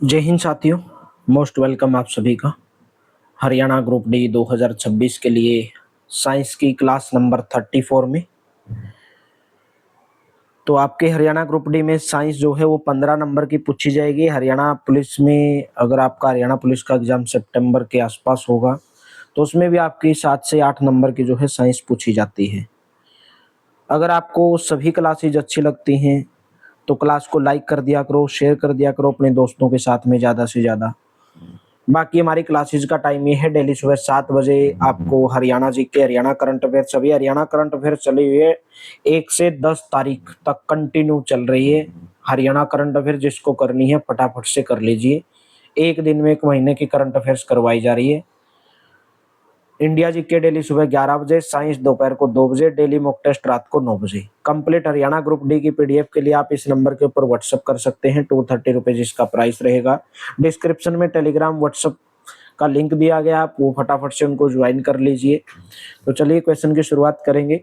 जय हिंद साथियों। Most welcome आप सभी का हरियाणा ग्रुप डी 2026 के लिए साइंस की क्लास नंबर 34 में। तो आपके हरियाणा ग्रुप डी में साइंस जो है वो 15 नंबर की पूछी जाएगी। हरियाणा पुलिस में अगर आपका हरियाणा पुलिस का एग्जाम सितंबर के आसपास होगा तो उसमें भी आपकी 7 से 8 नंबर की जो है साइंस पूछी जाती है। अगर आपको सभी क्लासेज अच्छी लगती हैं तो क्लास को लाइक कर दिया करो, शेयर कर दिया करो अपने दोस्तों के साथ में ज़्यादा से ज़्यादा। बाकी हमारी क्लासेज का टाइम ये है, डेली सुबह 7 बजे आपको Haryana GK, Haryana current affair, सभी हरियाणा करंट अफेयर चले हुए 1 से 10 तारीख तक कंटिन्यू चल रही है। हरियाणा करंट अफेयर जिसको करनी है फटाफट से कर लीजिए। एक दिन में 1 महीने की करंट अफेयर्स करवाई जा रही है। इंडिया जीके डेली सुबह 11 बजे, साइंस दोपहर को 2 बजे, डेली मॉक टेस्ट रात को 9 बजे। कंप्लीट हरियाणा ग्रुप डी की पीडीएफ के लिए आप इस नंबर के ऊपर व्हाट्सअप कर सकते हैं। 230 रुपीज इसका प्राइस रहेगा। डिस्क्रिप्शन में टेलीग्राम व्हाट्सअप का लिंक दिया गया, आप वो फटाफट से उनको ज्वाइन कर लीजिए। तो चलिए क्वेश्चन की शुरुआत करेंगे।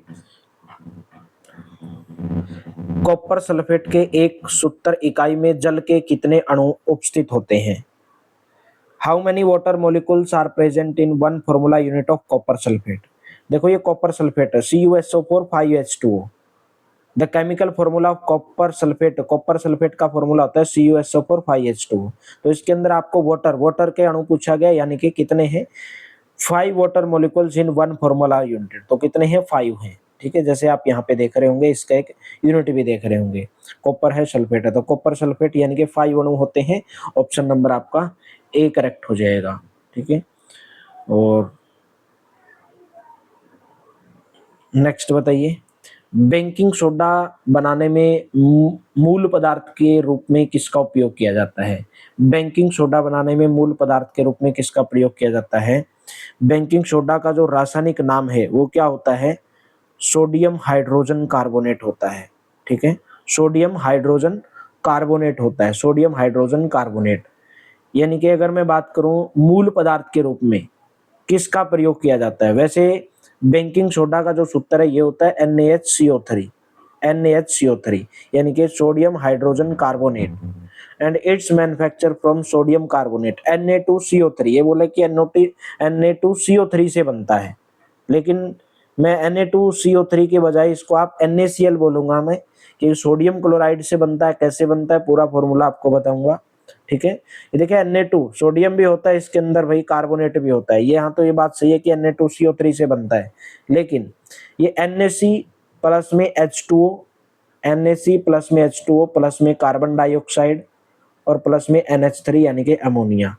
कॉपर सल्फेट के एक सूत्र इकाई में जल के कितने अणु उपस्थित होते हैं? How many water molecules are present in one formula unit of copper sulphate? देखो ये कॉपर सल्फेट है, CuSO4 5H2O। The chemical formula of copper sulphate का फॉर्मूला होता है CuSO4 5H2O। तो इसके अंदर आपको वाटर के अणु पूछा गया, यानी कि कितने हैं? 5 वाटर मोलिकुल्स इन वन फॉर्मूला यूनिट। तो कितने हैं? 5 हैं। ठीक है, जैसे आप यहाँ पे देख रहे होंगे, इसका एक यूनिट भी देख रहे होंगे। कॉपर है, सल्फेट है, तो कॉपर सल्फेट यानी कि 5 अणु होते हैं। ऑप्शन नंबर आपका ए करेक्ट हो जाएगा। ठीक है, और नेक्स्ट बताइए। बेकिंग सोडा बनाने में मूल पदार्थ के रूप में किसका उपयोग किया जाता है? बेकिंग सोडा बनाने में मूल पदार्थ के रूप में किसका प्रयोग किया जाता है? बेकिंग सोडा का जो रासायनिक नाम है वो क्या होता है? सोडियम हाइड्रोजन कार्बोनेट होता है। ठीक है, सोडियम हाइड्रोजन कार्बोनेट होता है, सोडियम हाइड्रोजन कार्बोनेट। यानी कि अगर मैं बात करूं मूल पदार्थ के रूप में किसका प्रयोग किया जाता है, वैसे बेकिंग सोडा का जो सूत्र है ये होता है NaHCO3, NaHCO3 यानी कि sodium hydrogen carbonate, and it's manufacture from sodium carbonate Na2CO3। ये बोले कि Na2CO3 से बनता है, लेकिन मैं Na2CO3 के बजाय इसको आप NaCl बोलूंगा मैं, कि सोडियम क्लोराइड से बनता है। कैसे बनता है पूरा फॉर्मूला आपको बताऊंगा। ठीक है, ये देखिए Na2 सोडियम भी होता है इसके अंदर, भाई कार्बोनेट भी होता है। ये यहाँ तो ये बात सही है कि Na2CO3 से बनता है, लेकिन ये NaC प्लस में H2O, NaC प्लस में H2O प्लस में कार्बन डाइऑक्साइड और प्लस में NH3 यानी कि अमोनिया,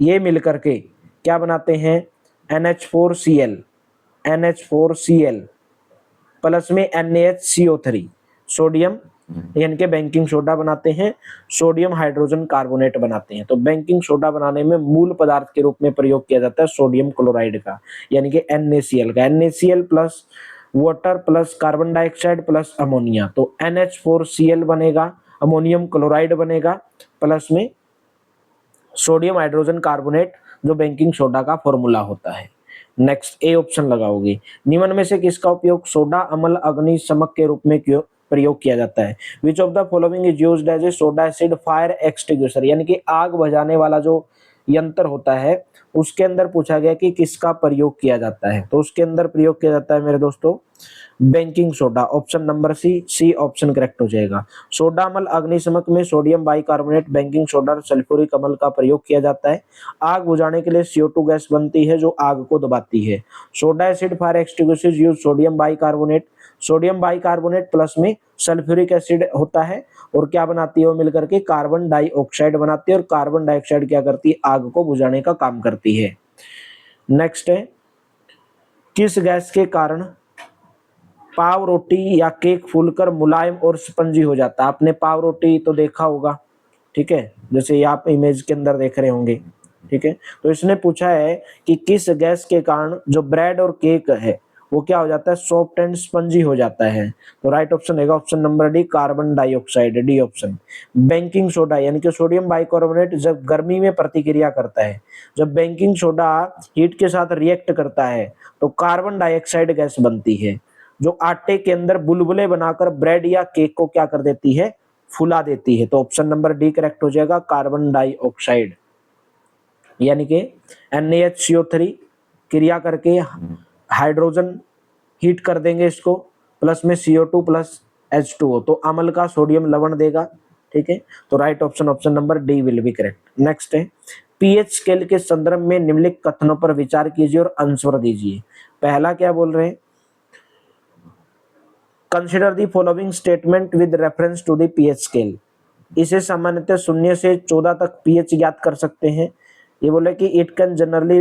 ये मिलकर के क्या बनाते हैं? NH4Cl, NH4Cl प्लस में NaHCO3, सोडियम यानी कि बेकिंग सोडा बनाते हैं, सोडियम हाइड्रोजन कार्बोनेट बनाते हैं। तो बेकिंग सोडा बनाने में मूल पदार्थ के रूप में प्रयोग किया जाता है सोडियम क्लोराइड का, यानी कि NaCl का। NaCl plus water plus carbon dioxide plus ammonia, तो NH4Cl बनेगा, अमोनियम क्लोराइड बनेगा, प्लस में सोडियम हाइड्रोजन कार्बोनेट जो बेकिंग सोडा का फॉर्मूला होता है। नेक्स्ट ए ऑप्शन लगाओगे। निम्न में से किसका उपयोग सोडा अम्ल अग्निशमक के रूप में क्यों प्रयोग किया जाता है? Which of the following is used as a soda acid fire extinguisher, यानी कि आग बुझाने वाला जो यंत्र होता है उसके अंदर पूछा गया कि किसका प्रयोग किया जाता है। तो उसके अंदर प्रयोग किया जाता है मेरे दोस्तों baking soda. Option number C option correct हो जाएगा। सोडा अम्ल अग्निशमक में सोडियम बाइकार्बोनेट, बेकिंग सोडा और सल्फ्यूरिक अम्ल का प्रयोग किया जाता है। आग बुझाने के लिए CO2 गैस बनती है जो आग को दबाती है। Soda acid fire extinguisher use sodium bicarbonate plus में सल्फ्यूरिक एसिड होता है, और क्या बनाती है वो मिलकर के? कार्बन डाइऑक्साइड बनाती है, और कार्बन डाइऑक्साइड क्या करती है? आग को बुझाने का काम करती है। नेक्स्ट है, किस गैस के कारण पाव रोटी या केक फूलकर मुलायम और स्पंजी हो जाता है? आपने पाव रोटी तो देखा होगा, ठीक है, जैसे ये आप इमेज के अंदर देख रहे होंगे। ठीक है, तो इसने पूछा है कि किस गैस के कारण जो ब्रेड और केक है वो क्या हो जाता है? सॉफ्ट एंड स्पंजी हो जाता है। तो राइट ऑप्शन रहेगा option number D, carbon dioxide, D option. Baking soda यानी कि सोडियम बाइकार्बोनेट जब गर्मी में प्रतिक्रिया करता है, जब बेकिंग सोडा हीट के साथ रिएक्ट करता है तो कार्बन डाइऑक्साइड गैस बनती है, जो आटे के अंदर बुलबुले बनाकर ब्रेड या केक को क्या कर देती है? फुला देती है। तो ऑप्शन नंबर डी करेक्ट हो जाएगा, कार्बन डाइऑक्साइड। यानी कि NaHCO3 क्रिया करके हाइड्रोजन हीट कर देंगे इसको, प्लस में CO2 प्लस H2O, तो अम्ल का सोडियम लवण देगा। ठीक है, तो right option option number D will be correct. Next है, पीएच स्केल के संदर्भ में निम्नलिखित कथनों पर विचार कीजिए और आंसर दीजिए। पहला क्या बोल रहे हैं, consider the following statement with reference to the pH scale. इसे सामान्यतः 0 से 14 तक पीएच ज्ञात कर सकते हैं। ये बोले कि it can generally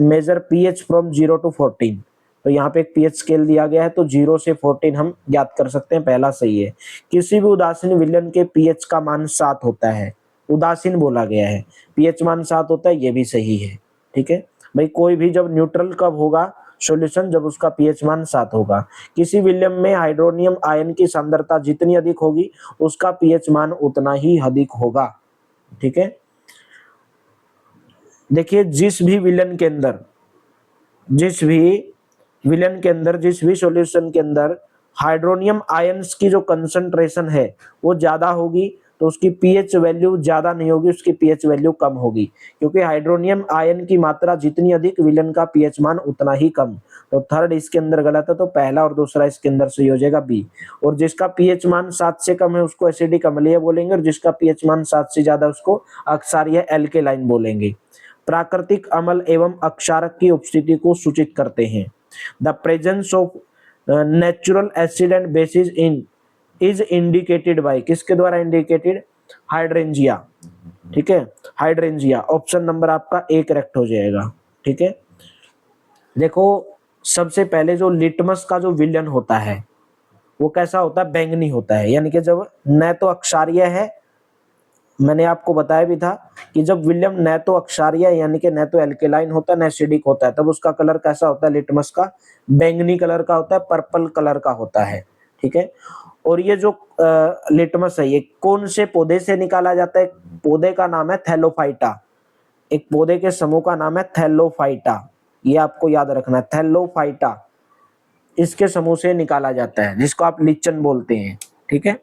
measure pH from 0 to 14। तो यहाँ पे एक पीएच स्केल दिया गया है, तो 0 से 14 हम ज्ञात कर सकते हैं, पहला सही है। किसी भी उदासीन विलयन के पीएच का मान 7 होता है, उदासीन बोला गया है, पीएच मान 7 होता है, ये भी सही है। ठीक है भाई, कोई भी जब न्यूट्रल कब होगा सॉल्यूशन, जब उसका पीएच मान 7 होगा। किसी विलयन में हाइड्रोनियम आयन की सांद्रता जितनी अधिक होगी उसका पीएच मान उतना ही अधिक होगा। ठीक है, देखिए जिस भी विलयन के अंदर, जिस भी सॉल्यूशन के अंदर हाइड्रोनियम आयंस की जो कंसंट्रेशन है वो ज्यादा होगी तो उसकी पीएच वैल्यू ज्यादा नहीं होगी, उसकी पीएच वैल्यू कम होगी, क्योंकि हाइड्रोनियम आयन की मात्रा जितनी अधिक विलयन का पीएच मान उतना ही कम। तो थर्ड इसके अंदर गलत है, तो पहला और दूसरा इसके अंदर सही हो जाएगा बी। और जिसका पीएच मान 7 से कम है उसको एसिडिक अम्लीय बोलेंगे, और जिसका पीएच मान 7 से ज्यादा उसको अक्षारीय एल्केलाइन बोलेंगे। प्राकृतिक अम्ल एवं अक्षारक की उपस्थिति को सूचित करते हैं। The presence of natural acid and bases in is indicated by, किसके द्वारा इंडिकेटेड, हाइड्रेंजिया। ठीक है, हाइड्रेंजिया, ऑप्शन नंबर आपका ए करेक्ट हो जाएगा। ठीक है, देखो सबसे पहले जो लिटमस का जो विलयन होता है वो कैसा होता है, बैंगनी होता है। यानी कि जब न तो अक्षारीय है, मैंने आपको बताया भी था कि जब विलियम न तो अक्षारीय यानी कि न तो एल्केलाइन होता है न एसिडिक होता है, तब उसका कलर कैसा होता है, लिटमस का बैंगनी कलर का होता है, पर्पल कलर का होता है। ठीक है, और ये जो लिटमस है ये कौन से पौधे से निकाला जाता है, पौधे का नाम है थैलोफाइटा, एक पौधे के समूह का नाम है थैलोफाइटा, ये आपको याद रखना है, थैलोफाइटा इसके समूह से निकाला जाता है, जिसको आप लिचन बोलते हैं। ठीक है,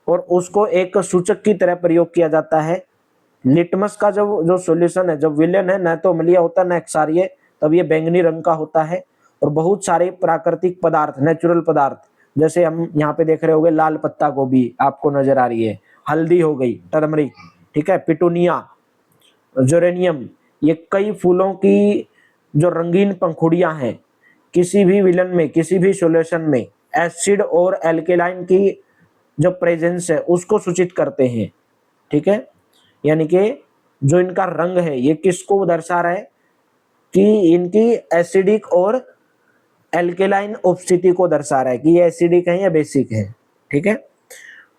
और उसको एक सूचक की तरह प्रयोग किया जाता है। लिटमस का जो सॉल्यूशन है, जब विलयन है न तो अम्लीय होता है न क्षारीय, तब ये बैंगनी रंग का होता है। और बहुत सारे प्राकृतिक पदार्थ, नेचुरल पदार्थ, जैसे हम यहाँ पे देख रहे होंगे लाल पत्ता गोभी आपको नजर आ रही है, हल्दी हो गई, टर्मरिक, ठीक है, पिटूनिया, जेरेनियम, ये कई फूलों की जो रंगीन पंखुड़ियां हैं, किसी भी विलन में, किसी भी सॉल्यूशन में एसिड और एल्केलाइन की जो प्रेजेंस है उसको सूचित करते हैं। ठीक है, यानी कि जो इनका रंग है ये किसको दर्शा रहा है, कि इनकी एसिडिक और एल्केलाइन उपस्थिति को दर्शा रहा है कि ये एसिडिक है या बेसिक है। ठीक है,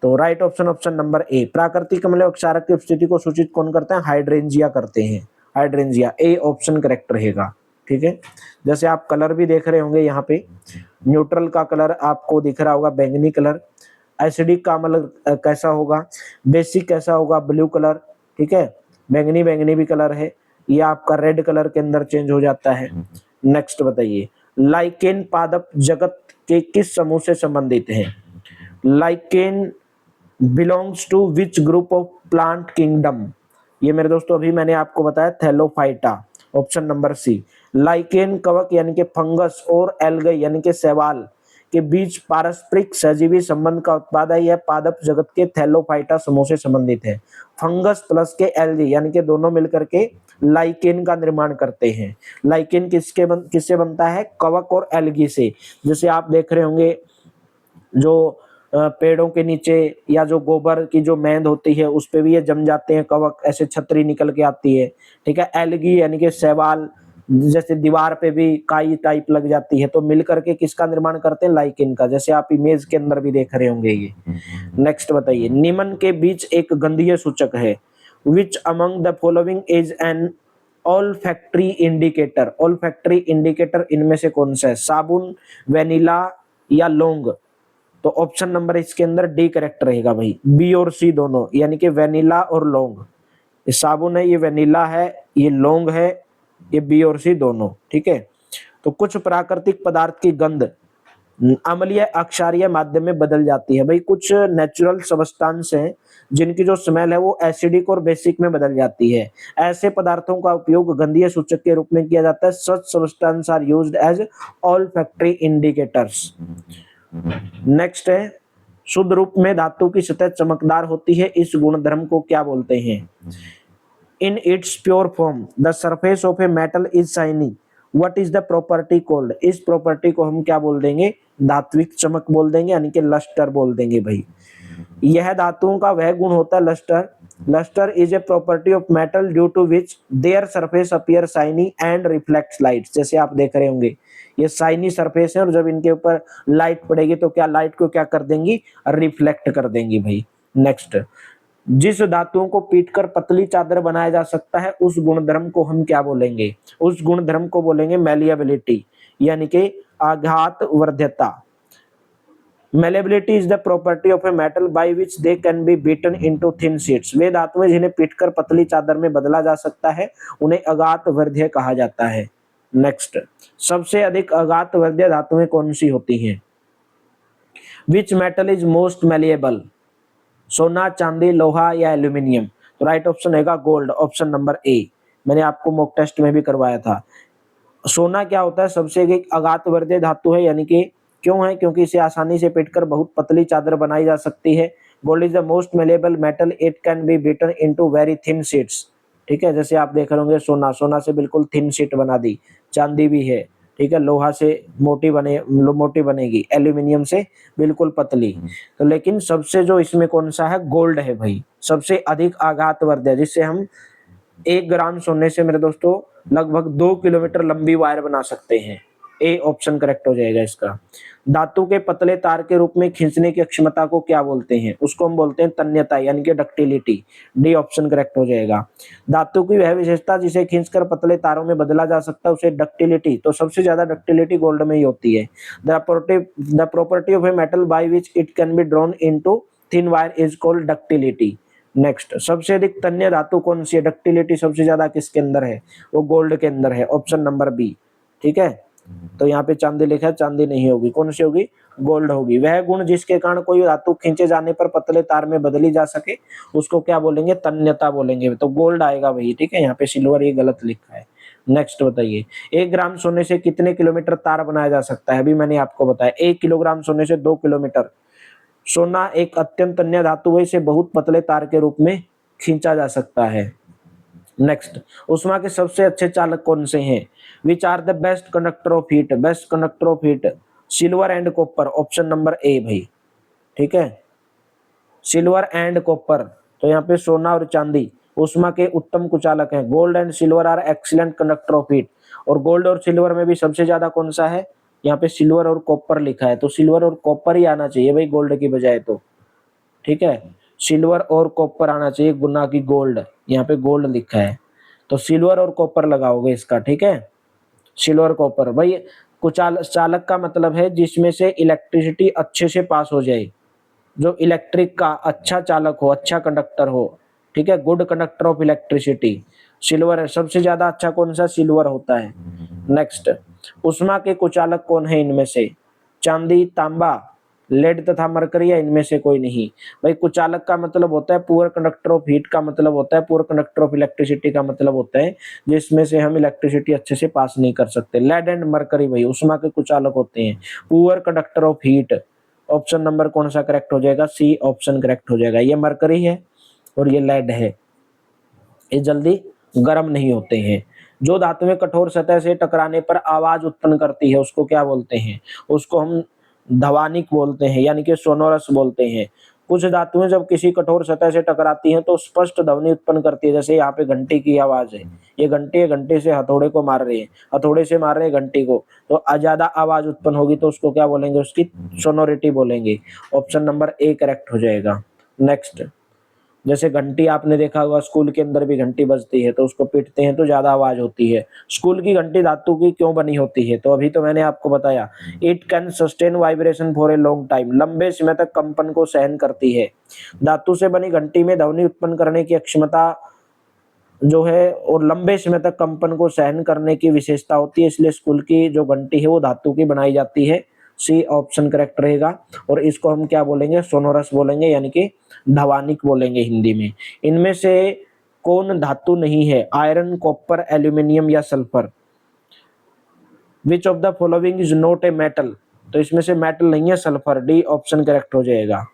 तो राइट ऑप्शन ऑप्शन नंबर ए, प्राकृतिक अम्ल और क्षारक की उपस्थिति को सूचित कौन करते हैं, हाइड्रेंजिया करते हैं, हाइड्रेंजिया, ए ऑप्शन करेक्ट रहेगा। ठीक है, जैसे आप कलर भी देख रहे होंगे यहाँ पे, न्यूट्रल का कलर आपको दिख रहा होगा बैंगनी कलर, एसिडिक का अम्ल कैसा होगा, बेसिक कैसा होगा, ब्लू कलर। ठीक है, बैंगनी बैंगनी भी कलर है, ये आपका रेड कलर के अंदर चेंज हो जाता है। नेक्स्ट बताइए, लाइकेन पादप जगत के किस समूह से संबंधित है, lichen belongs to which group of plant kingdom, ये मेरे दोस्तों अभी मैंने आपको बताया thallophyta, option number C. Lichen कवक यानी कि फंगस और एल्गी यानी कि शैवाल के बीच पारस्परिक सहजीवी संबंध का उत्पाद है, यह पादप जगत के थैलोफाइटा समूह से संबंधित है। फंगस प्लस के एल्गी यानी कि दोनों मिलकर के लाइकेन का निर्माण करते हैं। लाइकेन किससे बनता है, कवक और एल्गी से। जैसे आप देख रहे होंगे जो पेड़ों के नीचे या जो गोबर की जो मैंद होती है उस पे भी ये जम जाते हैं कवक, ऐसे छतरी निकल के आती है। ठीक है, एल्गी यानी कि शैवाल, जैसे दीवार पे भी काई टाइप लग जाती है, तो मिलकर के किसका निर्माण करते हैं, लाइकेन का, जैसे आप इमेज के अंदर भी देख रहे होंगे ये। नेक्स्ट बताइए, निम्न के बीच एक गंधीय सूचक है, which among the following is an olfactory indicator, olfactory indicator इनमें से कौन सा है, साबुन, वेनिला या लौंग। तो ऑप्शन नंबर इसके अंदर डी करेक्ट रहेगा भाई, बी और सी दोनों, यानी कि वेनिला और लौंग। ये साबुन है, ये वेनिला है, ये लौंग है, ये बी और सी दोनों। ठीक है, तो कुछ प्राकृतिक पदार्थ की गंध अम्लीय अक्षारीय माध्यम में बदल जाती है। भाई कुछ नेचुरल सब्सटेंस हैं जिनकी जो स्मेल है वो एसिडिक और बेसिक में बदल जाती है। ऐसे पदार्थों का उपयोग गंधीय सूचक के रूप में किया जाता है। Such substances are used as olfactory indicators. Next है, शुद्ध रूप में धातु की सतह चमकदार होती है, इस गुणधर्म को क्या बोलते हैं? In its pure form the surface of a metal is shiny, what is the property called? इस प्रॉपर्टी को हम क्या बोल देंगे? धात्विक चमक बोल देंगे, यानी कि लस्टर बोल देंगे भाई। यह धातुओं का वह गुण होता है lustre. Lustre is a property of metal due to which their surface appear shiny and reflects light. जैसे आप देख रहे होंगे ये शाइनी सरफेस है और जब इनके ऊपर लाइट पड़ेगी तो क्या लाइट को क्या कर देंगी? रिफ्लेक्ट कर देंगी भाई। नेक्स्ट, जिस धातुओं को पीटकर पतली चादर बनाया जा सकता है उस गुणधर्म को हम क्या बोलेंगे? उस गुणधर्म को बोलेंगे मैलिएबिलिटी, यानी कि आघात वर्ध्यता। Malleability is the property of a metal by which they can be beaten into thin sheets। वे धातुएं जिन्हें पीटकर पतली चादर में बदला जा सकता है उन्हें अघात वर्ध्य कहा जाता है। नेक्स्ट, सबसे अधिक अघात वर्ध्य धातुएं कौन सी होती हैं? Which metal is most malleable? सोना, चांदी, लोहा या एल्यूमिनियम? तो राइट ऑप्शन रहेगा गोल्ड, ऑप्शन नंबर ए। मैंने आपको मॉक टेस्ट में भी करवाया था। सोना क्या होता है? सबसे अधिक अघात वर्ध्य धातु है, यानी कि क्यों है? क्योंकि इसे आसानी से पीटकर बहुत पतली चादर बनाई जा सकती है। Gold is the most malleable metal, it can be beaten into very thin sheets. ठीक है, जैसे आप देख रहे होंगे सोना से बिल्कुल थिन शीट बना दी। चांदी भी है, ठीक है, लोहा से मोटी बनेगी, एल्यूमिनियम से बिल्कुल पतली। तो लेकिन सबसे जो इसमें कौन सा है? गोल्ड है भाई, सबसे अधिक आघात वर्ध्य, जिससे हम 1 ग्राम सोने से मेरे दोस्तों लगभग 2 किलोमीटर लंबी वायर बना सकते हैं। ए ऑप्शन करेक्ट हो जाएगा इसका। धातु के पतले तार के रूप में खींचने की क्षमता को क्या बोलते हैं? उसको हम बोलते हैं तन्यता, यानी कि डक्टिलिटी। डी ऑप्शन करेक्ट हो जाएगा। धातु की वह विशेषता जिसे खींचकर पतले तारों में बदला जा सकता है उसे डक्टिलिटी, तो सबसे ज्यादा डक्टिलिटी गोल्ड में ही होती है। The property of a metal by which it can be drawn into thin wire is called ductility. Next, सबसे अधिक तन्य धातु कौन सी है? डक्टिलिटी सबसे ज्यादा किसके अंदर है? वो गोल्ड के अंदर है, ऑप्शन नंबर बी। ठीक है, तो यहाँ पे चांदी लिखा है, चांदी नहीं होगी, कौन सी होगी? गोल्ड होगी। वह गुण जिसके कारण कोई धातु खींचे जाने पर पतले तार में बदली जा सके उसको क्या बोलेंगे? तन्यता बोलेंगे। तो गोल्ड आएगा भाई। ठीक है, यहाँ पे सिल्वर ये गलत लिखा है। नेक्स्ट बताइए, 1 ग्राम सोने से कितने किलोमीटर तार बनाया जा सकता है? अभी मैंने आपको बताया 1 किलोग्राम सोने से 2 किलोमीटर। सोना एक अत्यंत तन्य धातु है, इसे बहुत पतले तार के रूप में खींचा जा सकता है। नेक्स्ट, उष्मा के सबसे अच्छे चालक कौन से हैं? Which are the best conductor of heat? Best conductor of heat silver and copper, option number A भाई। ठीक है, सिल्वर एंड कॉपर। तो यहाँ पे सोना और चांदी उष्मा के उत्तम कुचालक हैं। Gold and silver are excellent conductor of heat. और गोल्ड और सिल्वर में भी सबसे ज्यादा कौन सा है? यहाँ पे सिल्वर और कॉपर लिखा है, तो सिल्वर और कॉपर ही आना चाहिए भाई गोल्ड की बजाय तो। ठीक है, सिल्वर और कॉपर आना चाहिए, गुना की गोल्ड। यहाँ पे गोल्ड लिखा है तो सिल्वर और कॉपर लगाओगे इसका। ठीक है, सिल्वर कॉपर। भाई चालक का मतलब है जिसमें से इलेक्ट्रिसिटी अच्छे से पास हो जाए, जो इलेक्ट्रिक का अच्छा चालक हो, अच्छा कंडक्टर हो। ठीक है, good conductor of electricity silver है। सबसे ज्यादा अच्छा कौन सा? सिल्वर होता है। नेक्स्ट, उष्मा के कुचालक कौन है इनमें से? चांदी, तांबा, लेड तथा मरकरी या इनमें से कोई नहीं? भाई कुचालक का मतलब होता है पुअर कंडक्टर ऑफ हीट का मतलब होता है, पुअर कंडक्टर ऑफ इलेक्ट्रिसिटी का मतलब होता है जिसमें से हम इलेक्ट्रिसिटी अच्छे से पास नहीं कर सकते। लेड एंड मरकरी भाई उष्मा के कुचालक होते हैं, poor conductor of heat. Option number कौन सा करेक्ट हो जाएगा? सी ऑप्शन करेक्ट हो जाएगा। ये मरकरी है और ये लेड है, ये जल्दी गर्म नहीं होते हैं। जो धातुएं कठोर सतह से टकराने पर आवाज उत्पन्न करती है उसको क्या बोलते हैं? उसको हम ध्वनिक बोलते हैं, यानी कि सोनोरस बोलते हैं। कुछ धातुएं जब किसी कठोर सतह से टकराती हैं तो स्पष्ट ध्वनि उत्पन्न करती है। जैसे यहाँ पे घंटी की आवाज है, ये घंटे से हथौड़े को मार रहे हैं, हथौड़े से मार रहे हैं घंटी को, तो ज्यादा आवाज उत्पन्न होगी तो उसको क्या बोलेंगे? उसकी सोनोरिटी बोलेंगे। ऑप्शन नंबर ए करेक्ट हो जाएगा। नेक्स्ट, जैसे घंटी आपने देखा होगा, स्कूल के अंदर भी घंटी बजती है तो उसको पीटते हैं तो ज्यादा आवाज होती है। स्कूल की घंटी धातु की क्यों बनी होती है? तो अभी तो मैंने आपको बताया, it can sustain vibration for a long time, लंबे समय तक कंपन को सहन करती है। धातु से बनी घंटी में ध्वनि उत्पन्न करने की क्षमता जो है और लंबे समय तक कंपन को सहन करने की विशेषता होती है, इसलिए स्कूल की जो घंटी है वो धातु की बनाई जाती है सी ऑप्शन करेक्ट रहेगा। और इसको हम क्या बोलेंगे, सोनोरस बोलेंगे, यानी कि ध्वनिक बोलेंगे हिंदी में। इनमें से कौन धातु नहीं है, आयरन, कॉपर, एल्यूमिनियम या sulphur. Which of the following is not a metal, तो इसमें से मेटल नहीं है, सल्फर, डी ऑप्शन करेक्ट हो जाएगा।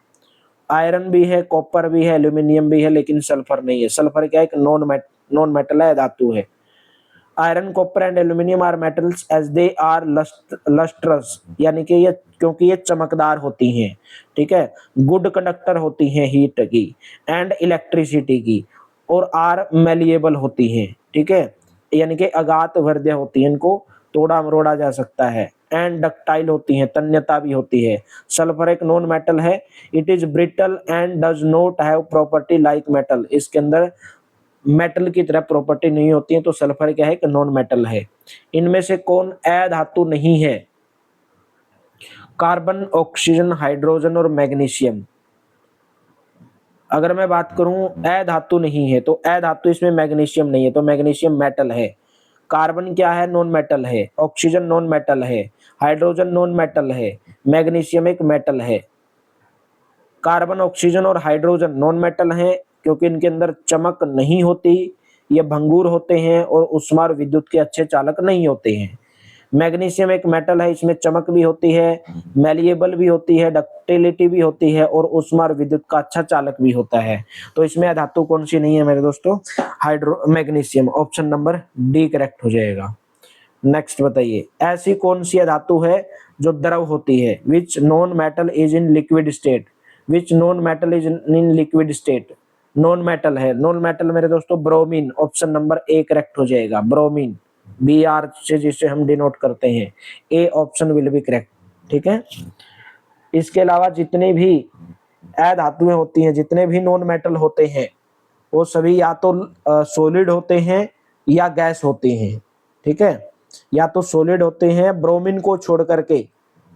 आयरन भी है, कॉपर भी है, एल्यूमिनियम भी है, लेकिन सल्फर नहीं है। सल्फर क्या है, एक नॉन मेटल है, धातु है। Iron, copper and aluminium are metals as they are lustrous, यानी कि ये क्योंकि ये चमकदार होती हैं, ठीक है। गुड कंडक्टर होती हैं हीट की एंड इलेक्ट्रिसिटी की, और आर मेलिएबल होती हैं, ठीक है, यानी कि अगात वर्ध्य होती है, इनको तोड़ा मरोड़ा जा सकता है। एंड डक्टाइल होती हैं, तन्यता भी होती है। सल्फर एक नॉन मेटल है। It is brittle and does not have property like metal, इसके अंदर मेटल की तरह प्रॉपर्टी नहीं होती है, तो सल्फर क्या है, कि नॉन मेटल है। इनमें से कौन अधातु नहीं है, कार्बन, ऑक्सीजन, हाइड्रोजन और मैग्नीशियम। अगर मैं बात करूं अधातु नहीं है, तो अधातु इसमें मैग्नीशियम नहीं है, तो मैग्नीशियम मेटल है। कार्बन क्या है, नॉन मेटल है। ऑक्सीजन नॉन मेटल है। हाइड्रोजन नॉन मेटल है। मैग्नीशियम एक मेटल है। कार्बन, ऑक्सीजन और हाइड्रोजन नॉन मेटल हैं, क्योंकि इनके अंदर चमक नहीं होती, ये भंगुर होते हैं और ऊष्मा और विद्युत के अच्छे चालक नहीं होते हैं। मैग्नीशियम एक मेटल है, इसमें चमक भी होती है, मैलिएबल भी होती है, डक्टिलिटी भी होती है और ऊष्मा और विद्युत का अच्छा चालक भी होता है। तो इसमें अधातु कौन सी नहीं है मेरे दोस्तों, magnesium, option number D correct हो जाएगा। नेक्स्ट बताइए, ऐसी कौन सी धातु है जो द्रव होती है। Which non metal is in liquid state, which non metal is in liquid state. Non metal है, नॉन मेटल मेरे दोस्तों bromine, option number A correct हो जाएगा। ब्रोमीन, बी आर से जिसे हम डिनोट करते हैं, A option will be correct, ठीक है। इसके अलावा जितने भी अधातुएं होती हैं, जितने भी नॉन मेटल होते हैं, वो सभी या तो सॉलिड होते हैं या गैस होते हैं, ठीक है। या तो सॉलिड होते हैं, ब्रोमीन को छोड़ करके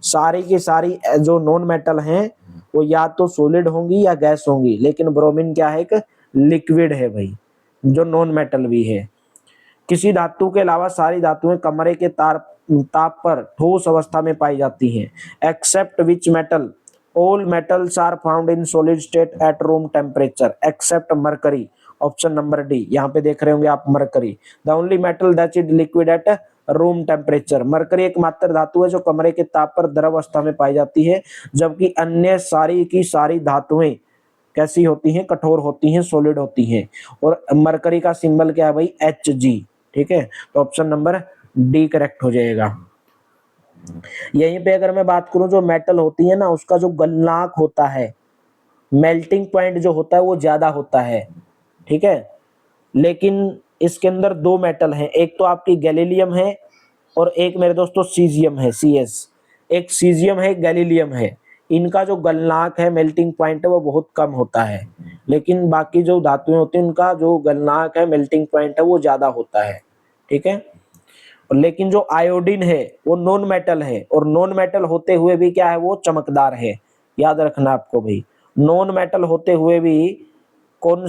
सारी की सारी जो नॉन मेटल हैं वो या तो सॉलिड होंगी या गैस होंगी, लेकिन ब्रोमीन क्या है, एक लिक्विड है भाई, जो नॉन मेटल भी है। किसी धातु के अलावा सारी धातुएं कमरे के ताप पर ठोस अवस्था में पाई जाती हैं। Except which metal, all metals are found in solid state at room temperature except mercury, option number D. यहाँ पे देख रहे होंगे आप mercury, the only metal that is liquid at room temperature. Mercury एकमात्र धातु है जो कमरे के ताप पर द्रव अवस्था में पाई जाती है, जबकि अन्य सारी की सारी धातुएं कैसी होती हैं, कठोर होती हैं, सॉलिड होती हैं। और मरकरी का सिंबल क्या है भाई, Hg, ठीक है। तो ऑप्शन नंबर डी करेक्ट हो जाएगा। यहीं पे अगर मैं बात करूं, जो मेटल होती है ना, उसका जो गलनांक होता है, मेल्टिंग पॉइंट जो होता है वो ज्यादा होता है, ठीक है। लेकिन इसके अंदर दो मेटल हैं, एक तो आपकी गैलीलियम है और एक मेरे दोस्तों सीजियम है, Cs। एक सीजियम है, गैलीलियम है। इनका जो गलनांक है, मेल्टिंग पॉइंट है, वो बहुत कम होता है। लेकिन बाकी जो धातुएं होती हैं उनका जो गलनांक है, मेल्टिंग पॉइंट है, वो ज्यादा होता है, ठीक है। लेकिन जो आयोडीन है वो नॉन मेटल है, और नॉन मेटल होते हुए भी क्या है, वो चमकदार है। याद रखना आपको भाई, नॉन मेटल होते हुए भी कौन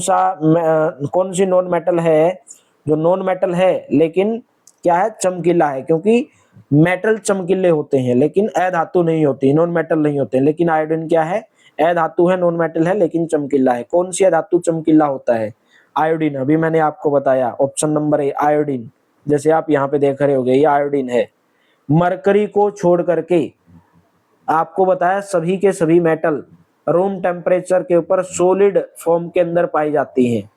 सी नॉन मेटल है, जो नॉन मेटल है लेकिन क्या है, चमकीला है। क्योंकि मेटल चमकीले होते हैं लेकिन अधातु नहीं होती, नॉन मेटल नहीं होते। लेकिन आयोडीन क्या है, अधातु है, नॉन मेटल है लेकिन चमकीला है। कौन सी अधातु चमकीला होता है, आयोडीन। अभी मैंने आपको बताया, ऑप्शन नंबर ए आयोडीन। जैसे आप यहाँ पे देख रहे होगे, ये आयोडीन है। मरकरी को छोड़ करके आपको बताया सभी के सभी मेटल रूम टेम्परेचर के ऊपर सॉलिड फॉर्म के अंदर पाई जाती हैं,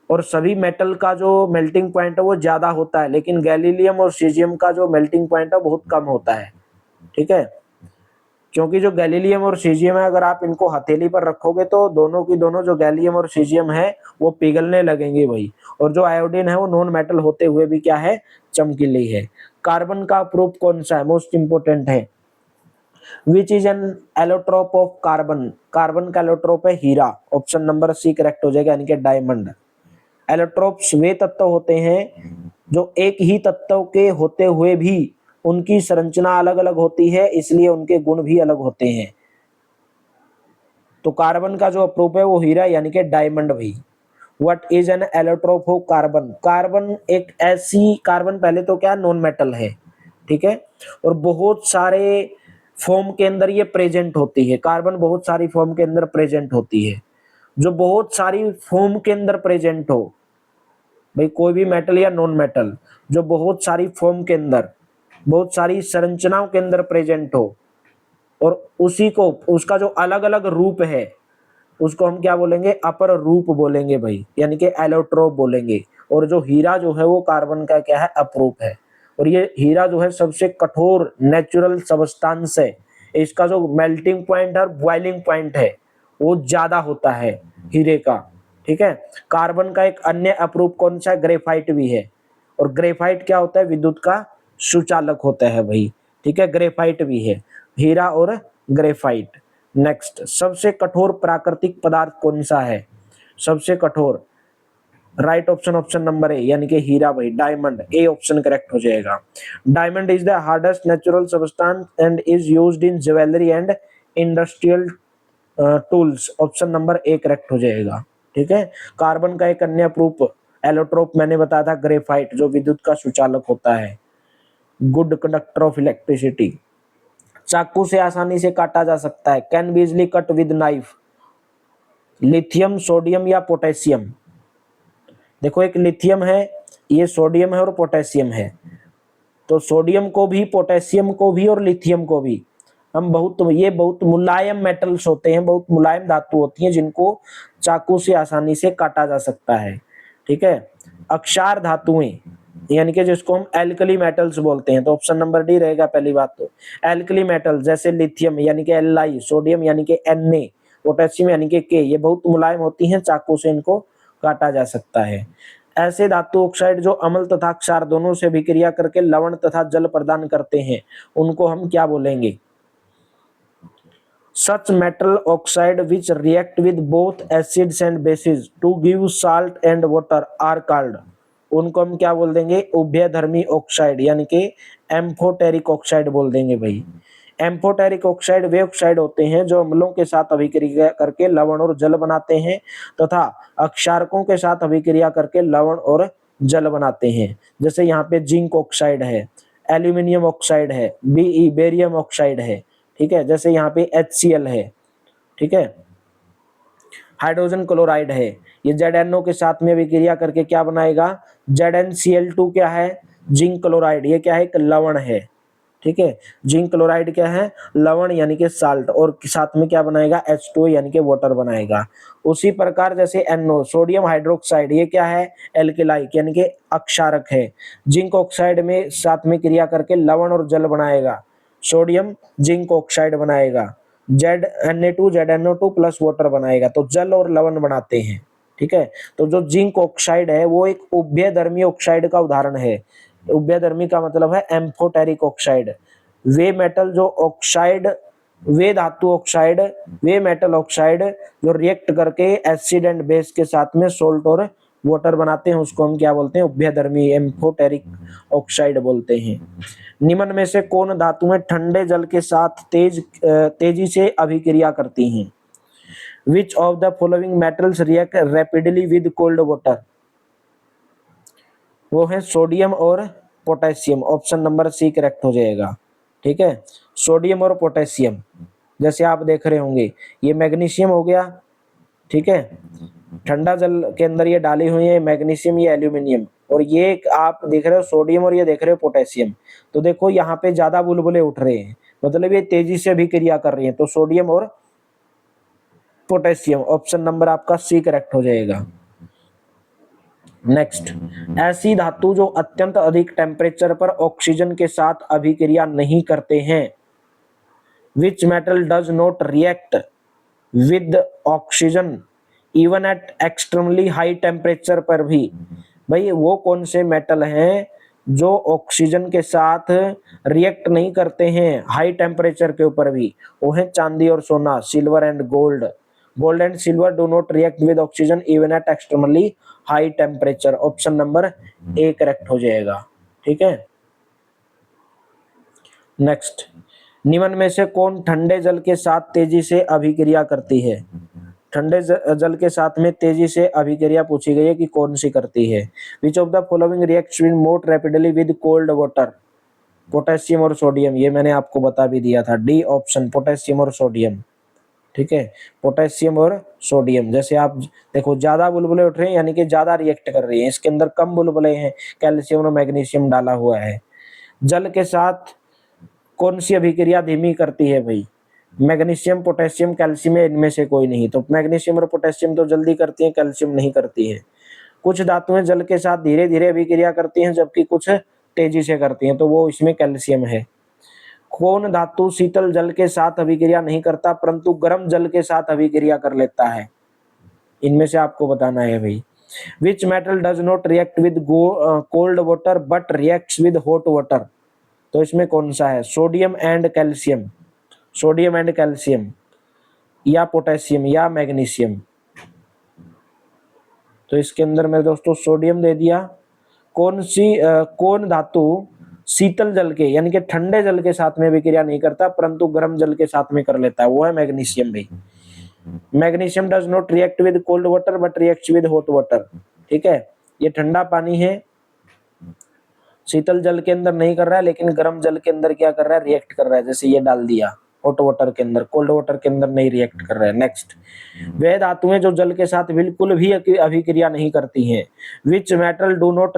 और सभी मेटल का जो मेल्टिंग पॉइंट है वो ज्यादा होता है, लेकिन गैलीलियम और सीजियम का जो मेल्टिंग पॉइंट है बहुत कम होता है, ठीक है। क्योंकि जो गैलीलियम और सीजियम है, अगर आप इनको हथेली पर रखोगे तो दोनों की दोनों जो गैलियम और सीजियम है वो पिघलने लगेंगे भाई। और जो आयोडीन है वो नॉन मेटल होते हुए भी क्या है, चमकीली है। कार्बन का प्रूफ कौन सा है, मोस्ट इंपोर्टेंट है। Which is an allotrope of carbon, carbon का एलोट्रोप है हीरा, ऑप्शन नंबर सी करेक्ट हो जाएगा, यानी कि डायमंड। एलोट्रोप्स वे तत्व होते हैं जो एक ही तत्व के होते हुए भी उनकी संरचना अलग अलग होती है, इसलिए उनके गुण भी अलग होते हैं। तो कार्बन का जो अप्रूप है वो हीरा, यानी कि डायमंड भाई। What is an allotrope of carbon, carbon एक ऐसी, कार्बन पहले तो क्या नॉन मेटल है, ठीक है। और बहुत सारे फॉर्म के अंदर ये प्रेजेंट होती है, कार्बन बहुत सारी फॉर्म के अंदर प्रेजेंट होती है। जो बहुत सारी फॉर्म के अंदर प्रेजेंट हो, भाई कोई भी मेटल या नॉन मेटल जो बहुत सारी फॉर्म के अंदर, बहुत सारी संरचनाओं के अंदर प्रेजेंट हो, और उसी को, उसका जो अलग अलग रूप है उसको हम क्या बोलेंगे, अपर रूप बोलेंगे भाई, यानी कि एलोट्रोप बोलेंगे। और जो हीरा जो है वो कार्बन का क्या है, अपरूप है। और ये हीरा जो है सबसे कठोर नेचुरल सबस्टांस है। इसका जो मेल्टिंग पॉइंट और बॉइलिंग पॉइंट है वो ज्यादा होता है हीरे का। ठीक है। कार्बन का एक अन्य अपरूप कौन सा है, ग्रेफाइट भी है। और ग्रेफाइट क्या होता है, विद्युत का सुचालक होता है भाई। ठीक है, ग्रेफाइट भी है, हीरा और ग्रेफाइट। नेक्स्ट, सबसे कठोर प्राकृतिक पदार्थ कौन सा है, सबसे कठोर, राइट ऑप्शन ऑप्शन नंबर ए, यानी कि हीरा भाई, डायमंड, ए ऑप्शन करेक्ट हो जाएगा। Diamond is the hardest natural substance and is used in jewellery and industrial tools, option number A correct हो जाएगा। ठीक है। कार्बन का एक अन्य अपरूप एलोट्रोप मैंने बताया था, ग्रेफाइट, जो विद्युत का सुचालक होता है, गुड कंडक्टर ऑफ इलेक्ट्रिसिटी। चाकू से आसानी से काटा जा सकता है, can be easily cut with knife, lithium, sodium या पोटेशियम। देखो एक लिथियम है, ये सोडियम है और पोटेशियम है। तो सोडियम को भी, पोटेशियम को भी और लिथियम को भी हम ये बहुत मुलायम मेटल्स होते हैं, बहुत मुलायम धातु होती हैं जिनको चाकू से आसानी से काटा जा सकता है। ठीक है। अक्षार धातुएं, यानी कि जिसको हम एल्कली मेटल्स बोलते हैं, तो ऑप्शन नंबर डी रहेगा पहली बात। तो एल्कली मेटल जैसे लिथियम यानी कि Li, सोडियम यानी कि Na, पोटेशियम यानी कि K, ये बहुत मुलायम होती हैं, चाकू से इनको काटा जा सकता है। ऐसे धातु ऑक्साइड जो अम्ल तथा क्षार दोनों से अभिक्रिया करके लवण तथा जल प्रदान करते हैं, उनको हम क्या बोलेंगे, such metal oxide which react with both acids and bases to give salt and water are called, उनको हम क्या बोल देंगे, उभयधर्मी ऑक्साइड, यानी कि एम्फोटेरिक ऑक्साइड बोल देंगे भाई। एम्फोटेरिक ऑक्साइड वे ऑक्साइड होते हैं जो अम्लों के साथ अभिक्रिया करके लवण और जल बनाते हैं तथा अक्षारकों के साथ अभिक्रिया करके लवण और जल बनाते हैं। जैसे यहाँ पे जिंक ऑक्साइड है, एल्यूमिनियम ऑक्साइड है, Be, बेरियम ऑक्साइड है। ठीक है। जैसे यहाँ पे HCl है। ठीक है। हाइड्रोजन क्लोराइड है, ये ZnO के साथ में अभिक्रिया करके क्या बनाएगा, ZnCl2 क्या है, जिंक क्लोराइड, ये क्या है, एक लवण है। ठीक है। जिंक क्लोराइड क्या है, लवण यानी कि साल्ट, और साथ में क्या बनाएगा, H2 यानी कि वाटर बनाएगा। उसी प्रकार जैसे NO, सोडियम हाइड्रोक्साइड, ये क्या है, एल्केलाइक यानी कि अक्षारक है। जिंक ऑक्साइड में साथ में क्रिया करके लवण और जल बनाएगा, सोडियम जिंक ऑक्साइड बनाएगा, Na2 ZnO2 प्लस वाटर बनाएगा, तो जल और लवण बनाते हैं। ठीक है। तो जो जिंक ऑक्साइड है वो एक उभयधर्मी ऑक्साइड का उदाहरण है। उभयधर्मी का मतलब है एम्फोटेरिक ऑक्साइड। वे मेटल जो ऑक्साइड, वे धातु ऑक्साइड, वे मेटल ऑक्साइड जो रिएक्ट करके एसिड एंड बेस के साथ में सोल्ट और वाटर बनाते हैं, उसको हम क्या बोलते हैं, उभयधर्मी एम्फोटेरिक ऑक्साइड बोलते हैं। निम्न में से कौन धातुएं ठंडे जल के साथ तेजी से अभिक्रिया करती हैं, which of the following metals react rapidly with cold water, वो है सोडियम और potassium, option number C correct हो जाएगा। ठीक है। सोडियम और पोटेशियम, जैसे आप देख रहे होंगे ये मैग्नीशियम हो गया। ठीक है। ठंडा जल के अंदर ये डाली हुई है मैग्नीशियम, ये एल्यूमिनियम, और ये आप देख रहे हो सोडियम और ये देख रहे हो पोटेशियम। तो देखो यहाँ पे ज्यादा बुलबुले उठ रहे हैं, मतलब ये तेजी से अभिक्रिया कर रही हैं, तो सोडियम और पोटेशियम, ऑप्शन नंबर आपका सी करेक्ट हो जाएगा। नेक्स्ट, ऐसी धातु जो अत्यंत अधिक टेम्परेचर पर ऑक्सीजन के साथ अभिक्रिया नहीं करते हैं, which metal does not react with oxygen even at extremely high temperature पर भी। भाई वो कौन से मेटल हैं जो ऑक्सीजन के साथ रिएक्ट नहीं करते हैं हाई टेम्परेचर के ऊपर भी, वो है चांदी और सोना, silver and gold. Gold and silver do not react with oxygen even at extremely high temperature, option number A correct हो जाएगा। ठीक है। नेक्स्ट, निम्न में से कौन ठंडे जल के साथ तेजी से अभिक्रिया करती है, ठंडे जल के साथ में तेजी से अभिक्रिया पूछी गई है कि कौन सी करती है। Which of the following reacts more rapidly with cold water, potassium और सोडियम, ये मैंने आपको बता भी दिया था, डी ऑप्शन पोटेशियम और सोडियम। ठीक है, पोटेशियम और सोडियम। जैसे आप देखो ज्यादा बुलबुले उठ रहे हैं यानी कि ज्यादा रिएक्ट कर रही है, इसके अंदर कम बुलबुले हैं, कैल्शियम और मैग्नीशियम डाला हुआ है। जल के साथ कौन सी अभिक्रिया धीमी करती है भाई? मैग्नीशियम, पोटेशियम, कैल्शियम, इनमें से कोई नहीं। तो मैग्नीशियम और पोटेशियम तो जल्दी करती है, कैल्शियम नहीं करती है। कुछ धातुएं जल के साथ धीरे धीरे अभिक्रिया करती हैं जबकि कुछ तेजी से करती हैं, तो वो इसमें कैल्शियम है। कौन धातु शीतल जल के साथ अभिक्रिया नहीं करता परंतु गर्म जल के साथ अभिक्रिया कर लेता है? इनमें से आपको बताना है भाई। Which metal does not react with cold water but reacts with hot water? तो इसमें कौन सा है? Sodium and calcium, sodium and calcium, या पोटेशियम या मैग्नीशियम? तो इसके अंदर मेरे दोस्तों सोडियम दे दिया। कौन धातु शीतल जल के यानी कि ठंडे जल के साथ में विक्रिया नहीं करता परंतु गर्म जल के साथ में कर लेता है? वो है मैग्नीशियम भाई। Magnesium does not react with cold water but reacts with hot water. ठीक है, ये ठंडा पानी है, शीतल जल के अंदर नहीं कर रहा है लेकिन गर्म जल के अंदर क्या कर रहा है? रिएक्ट कर रहा है। जैसे ये डाल दिया हॉट वाटर के अंदर, कोल्ड वाटर के अंदर नहीं रिएक्ट कर रहा है। नेक्स्ट, वे धातुएं जो जल के साथ बिल्कुल भी अभिक्रिया नहीं करती हैं। Which metal do not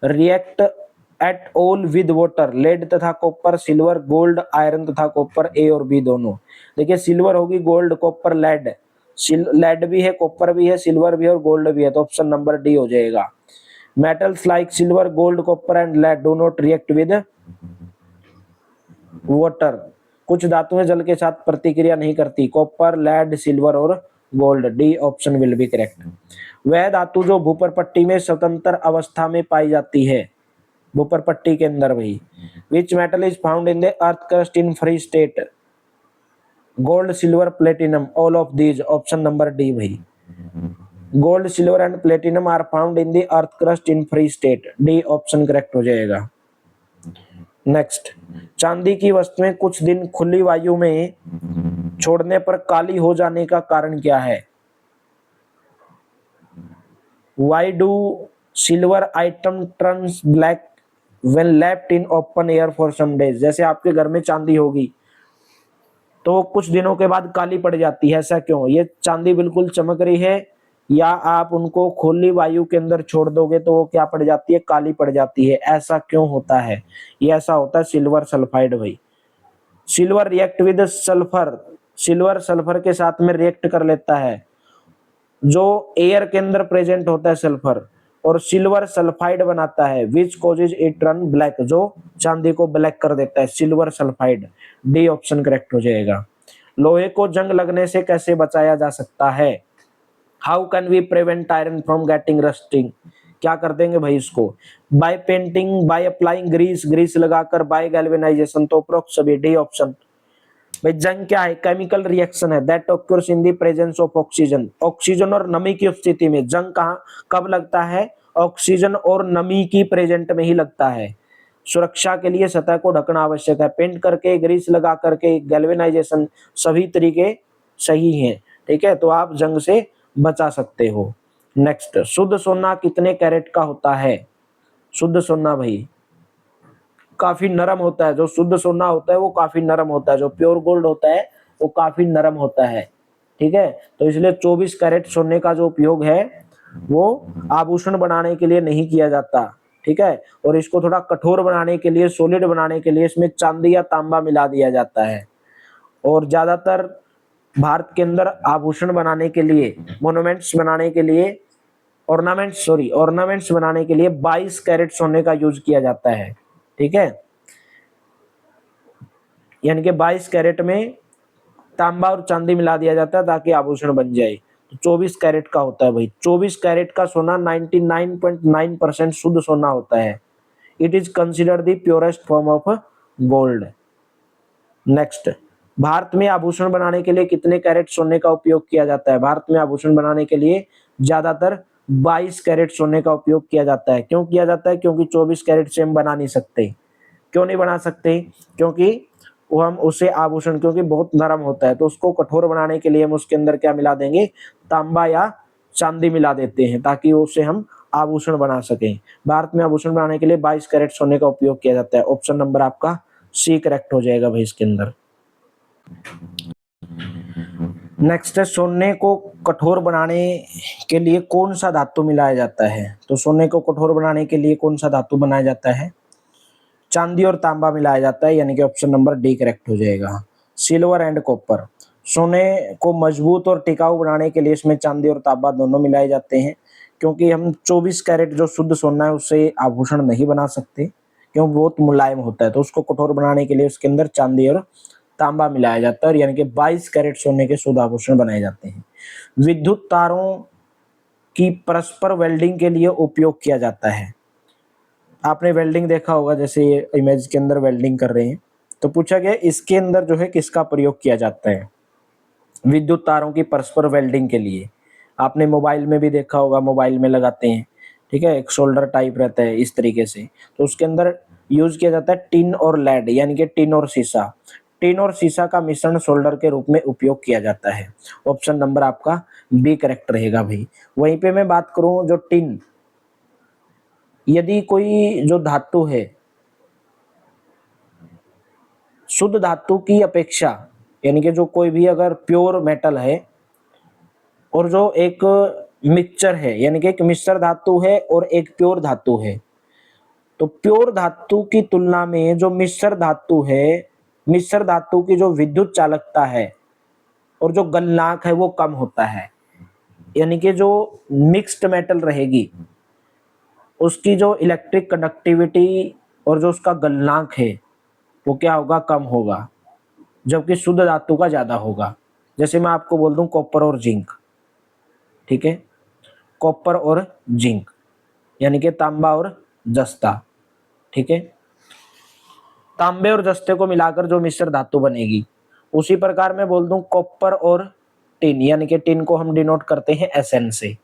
react at all with water? Lead तथा कॉपर, सिल्वर, गोल्ड, आयरन तथा कॉपर, ए और बी दोनों। देखिए सिल्वर होगी, गोल्ड, कॉपर, लेड, लेड भी है, कॉपर भी है, सिल्वर भी है और गोल्ड भी है, तो ऑप्शन नंबर डी हो जाएगा। Metals like silver, gold, copper and lead do not react with water. कुछ धातुएं जल के साथ प्रतिक्रिया नहीं करती, कॉपर, लेड, सिल्वर और gold. D option will be correct. वह धातु जो भूपर पट्टी में स्वतंत्र अवस्था में पाई जाती है, भूपर पट्टी के अंदर भाई। Which metal is found in the earth crust in free state? Gold, silver, platinum, all of these. Option number D भाई। Gold, silver and platinum are found in the earth crust in free state. D option correct हो जाएगा। Next, चांदी की वस्तुएं कुछ दिन खुली वायु में छोड़ने पर काली हो जाने का कारण क्या है? Why do silver item turns black when left in open air for some days? जैसे आपके घर में चांदी होगी तो कुछ दिनों के बाद काली पड़ जाती है, ऐसा क्यों? ये चांदी बिल्कुल चमक रही है या आप उनको खुली वायु के अंदर छोड़ दोगे तो वो क्या पड़ जाती है? काली पड़ जाती है। ऐसा क्यों होता है? ये ऐसा होता है सिल्वर सल्फाइड भाई। Silver react with sulphur, silver sulphur के साथ में रिएक्ट कर लेता है। जो एयर के अंदर प्रेजेंट होता है सल्फर, और सिल्वर सल्फाइड बनाता है। Which causes it turn black? जो चांदी को ब्लैक कर देता है, silver sulphide. D option correct हो जाएगा। लोहे को जंग लगने से कैसे बचाया जा सकता है? How can we prevent iron from getting rusting? क्या कर देंगे भाई इसको? By painting, by applying grease, grease लगाकर, बाय गैल्वेनाइजेशन। तो उपरोक्त सभी। डी ऑप्शन भाई। जंग क्या है? केमिकल रिएक्शन है that occurs in the presence of oxygen. Oxygen और नमी की उपस्थिति में। जंग कहाँ कब लगता है? ऑक्सीजन और नमी की प्रेजेंट में ही लगता है। सुरक्षा के लिए सतह को ढकना आवश्यक है। पेंट करके, ग्रीस लगा करके, गैल्वेनाइजेशन, सभी तरीके सही हैं। ठीक है, तो आप जंग से बचा सकते हो। नेक्स्ट, शुद्ध सोना कितने कैरेट का होता है? शुद्ध सोना भाई काफी नरम होता है। जो शुद्ध सोना होता है वो काफी नरम होता है, जो प्योर गोल्ड होता है वो काफी नरम होता है। ठीक है, तो इसलिए 24 कैरेट सोने का जो उपयोग है वो आभूषण बनाने के लिए नहीं किया जाता। ठीक है, और इसको थोड़ा कठोर बनाने के लिए, सॉलिड बनाने के लिए इसमें चांदी या तांबा मिला दिया जाता है। और ज्यादातर भारत के अंदर आभूषण बनाने के लिए, मोन्यूमेंट्स बनाने के लिए, ऑर्नामेंट्स बनाने के लिए 22 कैरेट सोने का यूज किया जाता है। ठीक है, यानी कि 22 कैरेट में तांबा और चांदी मिला दिया जाता है ताकि आभूषण बन जाए। तो 24 कैरेट का होता है भाई। 24 कैरेट का सोना 99.9% शुद्ध सोना होता है। It is considered the purest form of gold. Next, Bharat में आभूषण बनाने के लिए कितने कैरेट सोने का उपयोग किया जाता है? भारत में आभूषण बनाने के लिए ज्यादातर 22 कैरेट सोने का उपयोग किया जाता है। क्यों किया जाता है? क्योंकि 24 कैरेट से हम बना नहीं सकते। क्यों नहीं बना सकते? क्योंकि वो हम उसे आभूषण, क्योंकि बहुत नरम होता है, तो उसको कठोर बनाने के लिए हम उसके अंदर क्या मिला देंगे? तांबा या चांदी मिला देते हैं ताकि उसे हम आभूषण बना सकें। भारत में आभूषण बनाने के लिए 22 कैरेट सोने का उपयोग किया जाता है। ऑप्शन नंबर आपका सी करेक्ट हो जाएगा भाई इसके अंदर। नेक्स्ट है, सोने को कठोर बनाने के लिए कौन सा धातु मिलाया जाता है? तो सोने को कठोर बनाने के लिए कौन सा धातु बनाया जाता है? चांदी और तांबा मिलाया जाता है, यानी कि ऑप्शन नंबर डी करेक्ट हो जाएगा। सिल्वर एंड कॉपर, सोने को मजबूत और टिकाऊ बनाने के लिए इसमें चांदी और तांबा दोनों मिलाए जाते हैं, क्योंकि हम 24 कैरेट जो शुद्ध सोना है उससे आभूषण नहीं बना सकते, क्यों बहुत मुलायम होता है, तो उसको कठोर बनाने के लिए उसके अंदर चांदी और तांबा मिलाया जाता है, और यानी कि 22 कैरेट सोने के शुद्ध आभूषण बनाए जाते हैं। विद्युत तारों की परस्पर वेल्डिंग के लिए उपयोग किया जाता है। आपने वेल्डिंग देखा होगा, जैसे ये इमेज के अंदर वेल्डिंग कर रहे हैं, तो पूछा गया इसके अंदर जो है किसका प्रयोग किया जाता है? विद्युत तारों की परस्पर वेल्डिंग के लिए। आपने मोबाइल में भी देखा होगा, मोबाइल में लगाते हैं, ठीक है, एक शोल्डर टाइप रहता है इस तरीके से, तो उसके अंदर यूज किया जाता है टिन और लेड, यानी कि टिन और सीसा। टिन और सीसा का मिश्रण सोल्डर के रूप में उपयोग किया जाता है। ऑप्शन नंबर आपका बी करेक्ट रहेगा भाई। वहीं पे मैं बात करूं, जो टिन, यदि कोई जो धातु है शुद्ध धातु की अपेक्षा, यानी कि जो कोई भी अगर प्योर मेटल है और जो एक मिक्सचर है, यानी कि एक मिश्र धातु है और एक प्योर धातु है, तो प्योर धातु की तुलना में जो मिश्र धातु है, मिश्र धातु की जो विद्युत चालकता है और जो गलनांक है वो कम होता है। यानी कि जो मिक्स्ड मेटल रहेगी उसकी जो इलेक्ट्रिक कंडक्टिविटी और जो उसका गलनांक है वो क्या होगा? कम होगा, जबकि शुद्ध धातु का ज्यादा होगा। जैसे मैं आपको बोल दूं कॉपर और जिंक, ठीक है, कॉपर और जिंक यानी कि तांबा और जस्ता, ठीक है, तांबे और जस्ते को मिलाकर जो मिश्र धातु बनेगी। उसी प्रकार मैं बोल दूं कॉपर और टिन, यानी कि टिन को हम डिनोट करते हैं Sn से,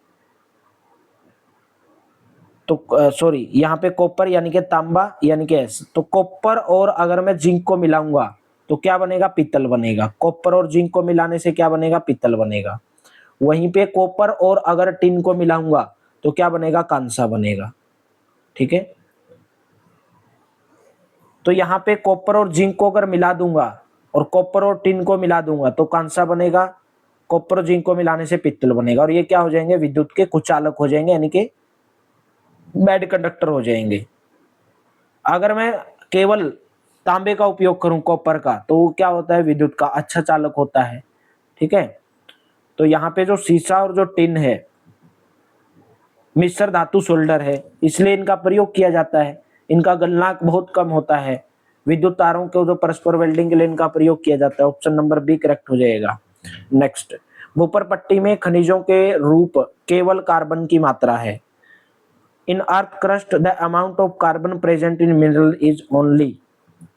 तो सॉरी, यहाँ पे कॉपर यानी कि तांबा यानी कि S, तो कॉपर और अगर मैं जिंक को मिलाऊंगा तो क्या बनेगा? पीतल बनेगा। कॉपर और जिंक को मिलाने से क्या बनेगा? पीतल बनेगा। वहीं पे कॉपर और अगर टिन को मिलाऊंगा तो क्या बनेगा? कांसा बनेगा, ठीक है। तो यहाँ पे कॉपर और जिंक को अगर मिला दूंगा और कॉपर और टिन को मिला दूंगा तो कांसा बनेगा, कॉपर और जिंक को मिलाने से पित्तल बनेगा, और ये क्या हो जाएंगे? विद्युत के कुचालक हो जाएंगे, यानी कि बैड कंडक्टर हो जाएंगे। अगर मैं केवल तांबे का उपयोग करूं कॉपर का, तो क्या होता है? विद्युत का अच्छा चालक होता है, ठीक है। तो यहाँ पे जो सीसा और जो टिन है मिश्र धातु सोल्डर है, इसलिए इनका प्रयोग किया जाता है। इनका गलनांक बहुत कम होता है। विद्युत तारों के जो परस्पर वेल्डिंग के लिए इनका प्रयोग किया जाता है। ऑप्शन नंबर बी करेक्ट हो जाएगा। नेक्स्ट, वूपर पट्टी में खनिजों के रूप केवल कार्बन की मात्रा है। In earth crust the amount of carbon present in mineral is only,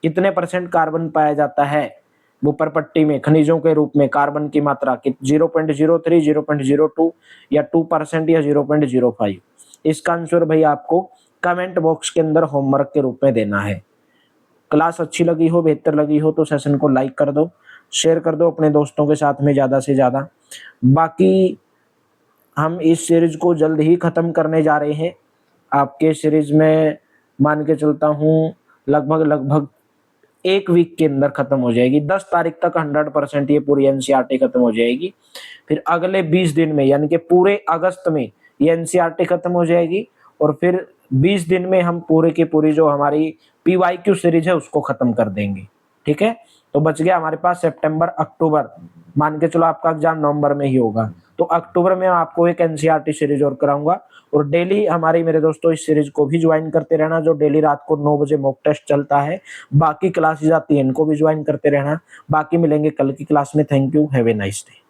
कितने परसेंट कार्बन पाया जाता है वूपर पट्टी में खनिजों के रूप में? कार्बन की मात्रा 0.03, 0.02 या 2% या 0.05। इसका आंसर भाई आपको कमेंट बॉक्स के अंदर होमवर्क के रूप में देना है। क्लास अच्छी लगी हो, बेहतर लगी हो तो सेशन को लाइक कर दो, शेयर कर दो अपने दोस्तों के साथ में ज़्यादा से ज़्यादा। बाकी हम इस सीरीज को जल्द ही ख़त्म करने जा रहे हैं। आपके सीरीज में मान के चलता हूँ लगभग 1 वीक के अंदर खत्म हो जाएगी। 10 तारीख तक 100% ये पूरी एनसीईआरटी खत्म हो जाएगी। फिर अगले 20 दिन में यानी कि पूरे अगस्त में ये एनसीईआरटी खत्म हो जाएगी, और फिर 20 दिन में हम पूरे की पूरी जो हमारी पीवाईक्यू सीरीज है उसको खत्म कर देंगे, ठीक है। तो बच गया हमारे पास सितंबर, अक्टूबर, मान के चलो आपका एग्जाम नवंबर में ही होगा, तो अक्टूबर में आपको एक एनसीईआरटी सीरीज और कराऊंगा। और डेली हमारी मेरे दोस्तों इस सीरीज को भी ज्वाइन करते रहना, जो डेली रात को 9 बजे मॉक टेस्ट चलता है। बाकी क्लासेज आती है इनको भी ज्वाइन करते रहना। बाकी मिलेंगे कल की क्लास में। Thank you, have a nice day.